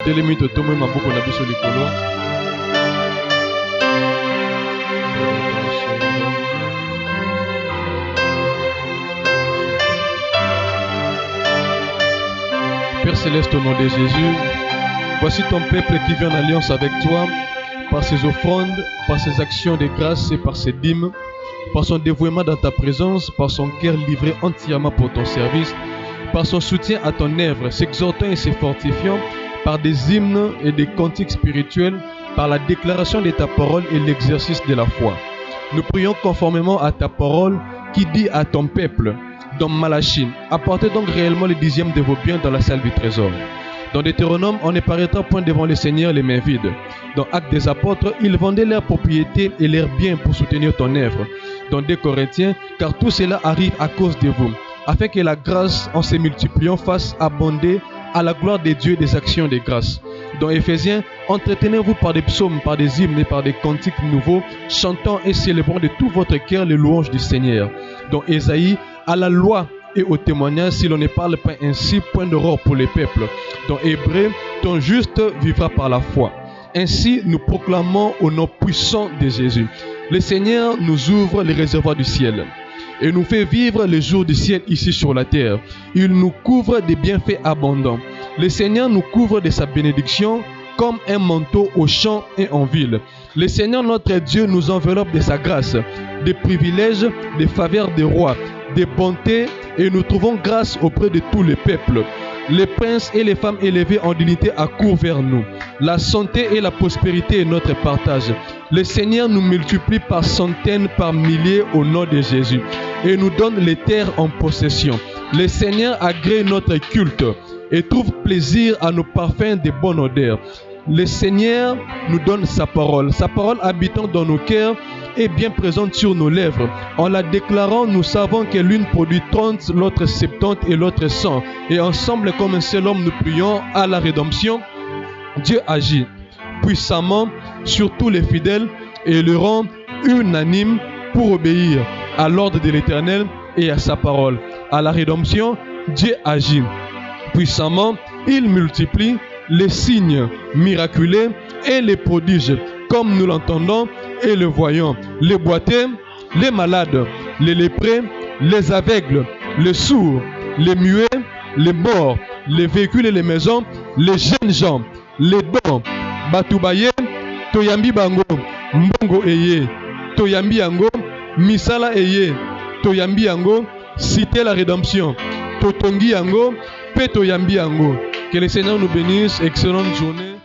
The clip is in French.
totelemi totomi maboko na biso likolo. Père Céleste, au nom de Jésus, voici ton peuple qui vient en alliance avec toi par ses offrandes, par ses actions de grâce et par ses dîmes, par son dévouement dans ta présence, par son cœur livré entièrement pour ton service, par son soutien à ton œuvre, s'exhortant et se fortifiant par des hymnes et des cantiques spirituels, par la déclaration de ta parole et l'exercice de la foi. Nous prions conformément à ta parole qui dit à ton peuple, dans Malachie, apportez donc réellement le 10e de vos biens dans la salle du trésor. Dans Deutéronome, on ne paraîtra point devant le Seigneur les mains vides. Dans Actes des Apôtres, ils vendaient leurs propriétés et leurs biens pour soutenir ton œuvre. Dans 2 Corinthiens, car tout cela arrive à cause de vous, afin que la grâce, en se multipliant, fasse abonder à la gloire de Dieu des actions de grâce. Dans Éphésiens, entretenez-vous par des psaumes, par des hymnes et par des cantiques nouveaux, chantant et célébrant de tout votre cœur les louanges du Seigneur. Dans Ésaïe, à la loi et au témoignage, si l'on ne parle pas ainsi, point d'aurore pour les peuples. Dans Hébreux, ton juste vivra par la foi. Ainsi, nous proclamons au nom puissant de Jésus. Le Seigneur nous ouvre les réservoirs du ciel et nous fait vivre les jours du ciel ici sur la terre. Il nous couvre des bienfaits abondants. Le Seigneur nous couvre de sa bénédiction comme un manteau au champ et en ville. Le Seigneur notre Dieu nous enveloppe de sa grâce, des privilèges, des faveurs des rois, des bontés, et nous trouvons grâce auprès de tous les peuples. Les princes et les femmes élevées en dignité accourent vers nous. La santé et la prospérité est notre partage. Le Seigneur nous multiplie par centaines, par milliers au nom de Jésus et nous donne les terres en possession. Le Seigneur agrée notre culte et trouve plaisir à nos parfums de bonne odeur. Le Seigneur nous donne sa parole habitant dans nos cœurs est bien présente sur nos lèvres. En la déclarant, nous savons que l'une produit 30, l'autre 70 et l'autre 100. Et ensemble, comme un seul homme, nous prions à la rédemption. Dieu agit puissamment sur tous les fidèles et le rend unanime pour obéir à l'ordre de l'Éternel et à sa parole. À la rédemption, Dieu agit puissamment. Il multiplie les signes miraculeux et les prodiges, comme nous l'entendons et le voyons. Les boiteux, les malades, les lépreux, les aveugles, les sourds, les muets, les morts, les véhicules et les maisons, les jeunes gens, les dons, Batoubaye, Toyambi Bango, Mbongo Eye, Toyambi Yango, Misala Eye, Toyambi Yango, Cité la rédemption, Totongi Yango, Pe Toyambi Yango. Que le Seigneur nous bénisse. Excellente journée.